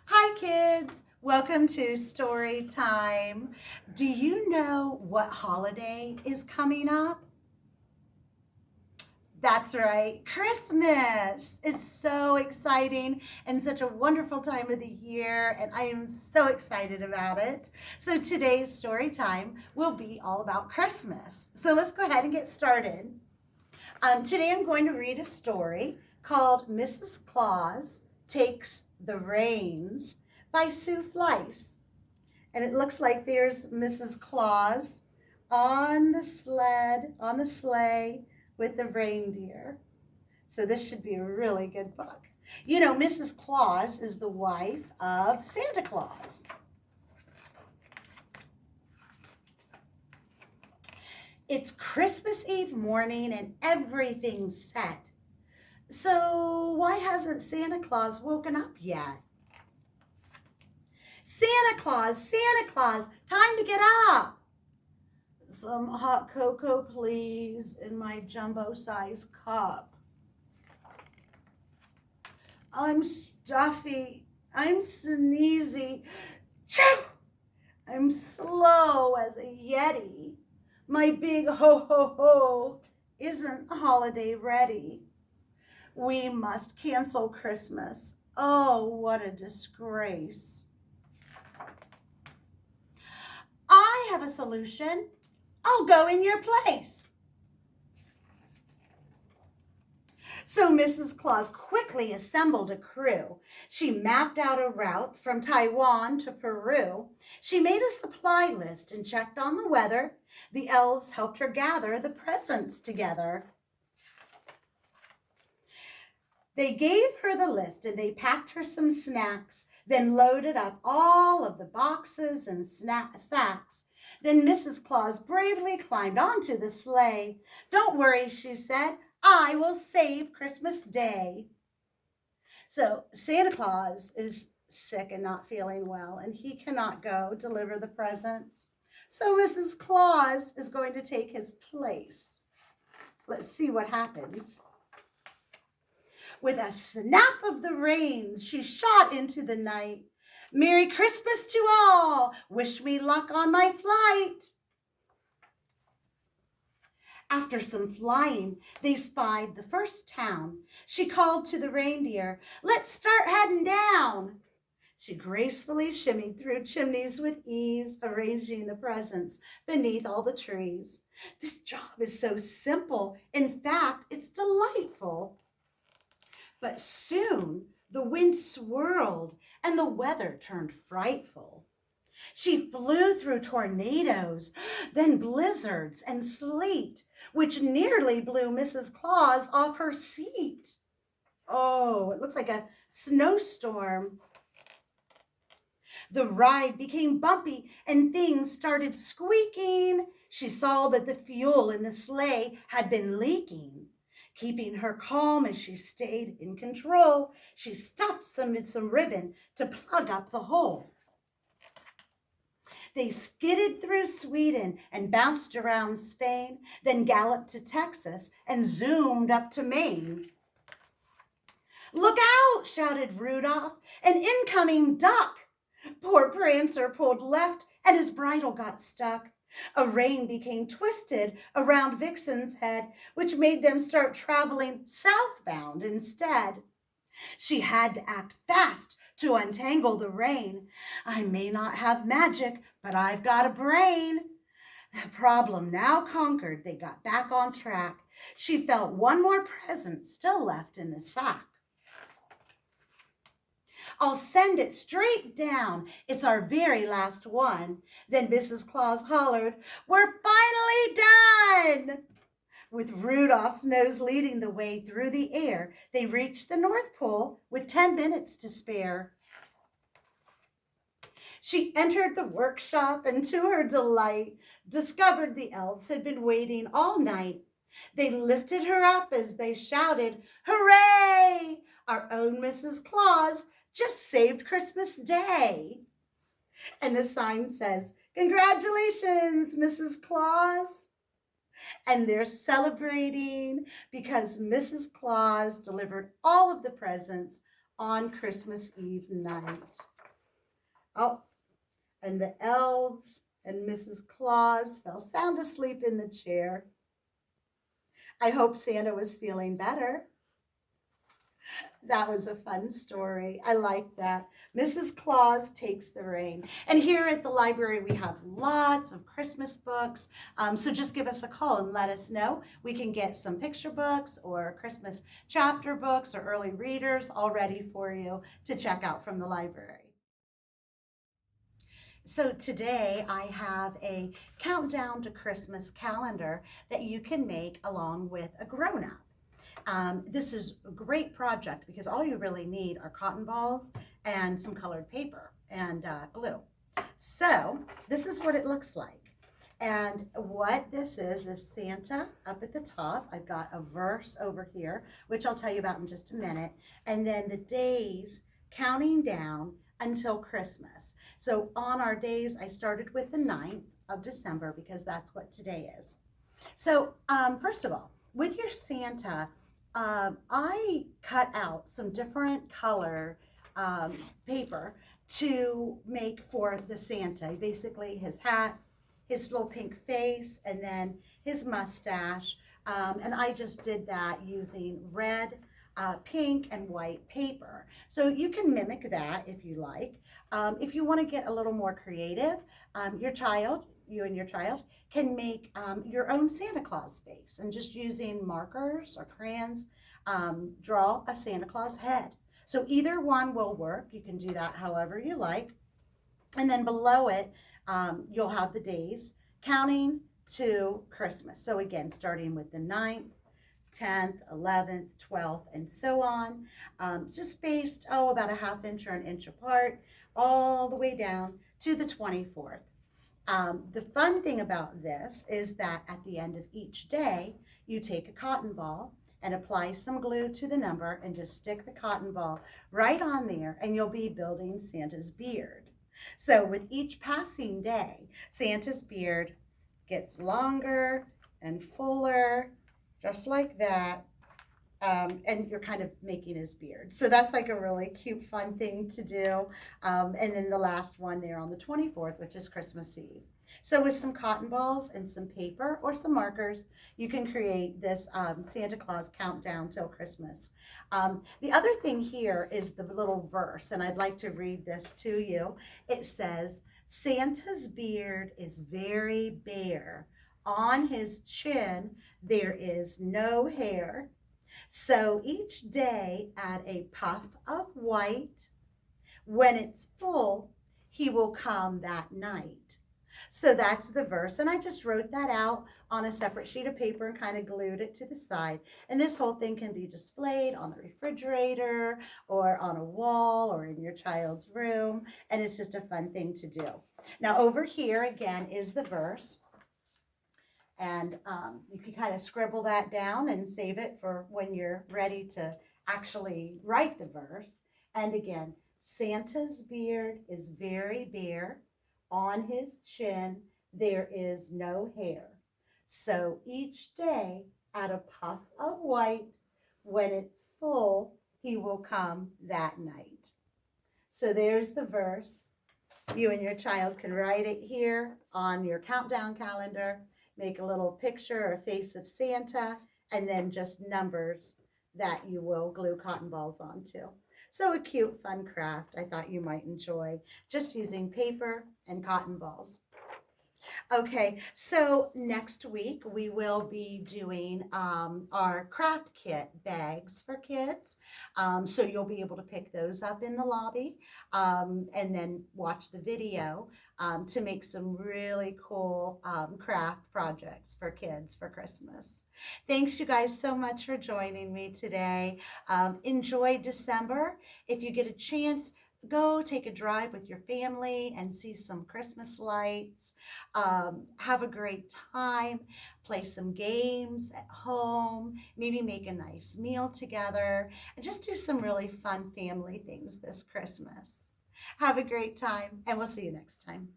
Hi, kids. Welcome to Storytime. Do you know what holiday is coming up? That's right, Christmas. It's so exciting and such a wonderful time of the year, and I am so excited about it. So today's story time will be all about Christmas. So let's go ahead and get started. Today I'm going to read a story called Mrs. Claus Takes the Reins by Sue Fleiss. And it looks like there's Mrs. Claus on the sleigh with the reindeer. So this should be a really good book. You know, Mrs. Claus is the wife of Santa Claus. It's Christmas Eve morning and everything's set. So why hasn't Santa Claus woken up yet? Santa Claus, time to get up. Some hot cocoa, please, in my jumbo-sized cup. I'm stuffy. I'm sneezy. Choo! I'm slow as a yeti. My big ho-ho-ho isn't holiday ready. We must cancel Christmas. Oh, what a disgrace. I have a solution. I'll go in your place. So Mrs. Claus quickly assembled a crew. She mapped out a route from Taiwan to Peru. She made a supply list and checked on the weather. The elves helped her gather the presents together. They gave her the list and they packed her some snacks, then loaded up all of the boxes and sacks. Then Mrs. Claus bravely climbed onto the sleigh. Don't worry, she said, I will save Christmas Day. So Santa Claus is sick and not feeling well, and he cannot go deliver the presents. So Mrs. Claus is going to take his place. Let's see what happens. With a snap of the reins, she shot into the night. Merry Christmas to all! Wish me luck on my flight! After some flying, they spied the first town. She called to the reindeer, let's start heading down. She gracefully shimmied through chimneys with ease, arranging the presents beneath all the trees. This job is so simple. In fact, it's delightful. But soon the wind swirled and the weather turned frightful. She flew through tornadoes, then blizzards and sleet, which nearly blew Mrs. Claus off her seat. Oh, it looks like a snowstorm. The ride became bumpy and things started squeaking. She saw that the fuel in the sleigh had been leaking. Keeping her calm as she stayed in control, she stuffed some ribbon to plug up the hole. They skidded through Sweden and bounced around Spain, then galloped to Texas and zoomed up to Maine. Look out, shouted Rudolph, an incoming duck. Poor Prancer pulled left and his bridle got stuck. A rein became twisted around Vixen's head, which made them start traveling southbound instead. She had to act fast to untangle the rein. I may not have magic, but I've got a brain. The problem now conquered, they got back on track. She felt one more present still left in the sack. I'll send it straight down. It's our very last one. Then Mrs. Claus hollered, we're finally done. With Rudolph's nose leading the way through the air, they reached the North Pole with 10 minutes to spare. She entered the workshop and to her delight, discovered the elves had been waiting all night. They lifted her up as they shouted, hooray! Our own Mrs. Claus just saved Christmas Day. And the sign says, congratulations, Mrs. Claus. And they're celebrating because Mrs. Claus delivered all of the presents on Christmas Eve night. Oh, and the elves and Mrs. Claus fell sound asleep in the chair. I hope Santa was feeling better. That was a fun story. I like that. Mrs. Claus takes the reign. And here at the library, we have lots of Christmas books. So just give us a call and let us know. We can get some picture books or Christmas chapter books or early readers all ready for you to check out from the library. So today I have a countdown to Christmas calendar that you can make along with a grown-up. This is a great project because all you really need are cotton balls and some colored paper and glue. So this is what it looks like. And what this is Santa up at the top. I've got a verse over here, which I'll tell you about in just a minute. And then the days counting down until Christmas. So on our days, I started with the 9th of December because that's what today is. So first of all, with your Santa, I cut out some different color paper to make for the Santa. Basically his hat, his little pink face, and then his mustache. And I just did that using red, pink, and white paper. So you can mimic that if you like. If you want to get a little more creative, you and your child can make your own Santa Claus face, and just using markers or crayons, draw a Santa Claus head. So either one will work. You can do that however you like. And then below it, you'll have the days counting to Christmas. So again, starting with the 9th, 10th, 11th, 12th, and so on. It's just spaced, about a ½ inch or an inch apart, all the way down to the 24th. The fun thing about this is that at the end of each day, you take a cotton ball and apply some glue to the number and just stick the cotton ball right on there, and you'll be building Santa's beard. So with each passing day, Santa's beard gets longer and fuller, just like that. And you're kind of making his beard. So that's like a really cute, fun thing to do. And then the last one there on the 24th, which is Christmas Eve. So with some cotton balls and some paper or some markers, you can create this Santa Claus countdown till Christmas. The other thing here is the little verse, and I'd like to read this to you. It says, Santa's beard is very bare. On his chin, there is no hair. So each day add a puff of white. When it's full, he will come that night. So that's the verse. And I just wrote that out on a separate sheet of paper and kind of glued it to the side. And this whole thing can be displayed on the refrigerator or on a wall or in your child's room. And it's just a fun thing to do. Now over here again is the verse. And you can kind of scribble that down and save it for when you're ready to actually write the verse. And again, Santa's beard is very bare. On his chin, there is no hair. So each day, add a puff of white. When it's full, he will come that night. So there's the verse. You and your child can write it here on your countdown calendar. Make a little picture or face of Santa, and then just numbers that you will glue cotton balls onto. So a cute, fun craft I thought you might enjoy, just using paper and cotton balls. Okay, so next week we will be doing our craft kit bags for kids. So you'll be able to pick those up in the lobby and then watch the video to make some really cool craft projects for kids for Christmas. Thanks you guys so much for joining me today. Enjoy December. If you get a chance, go take a drive with your family and see some Christmas lights. Have a great time. Play some games at home. Maybe make a nice meal together. And just do some really fun family things this Christmas. Have a great time, and we'll see you next time.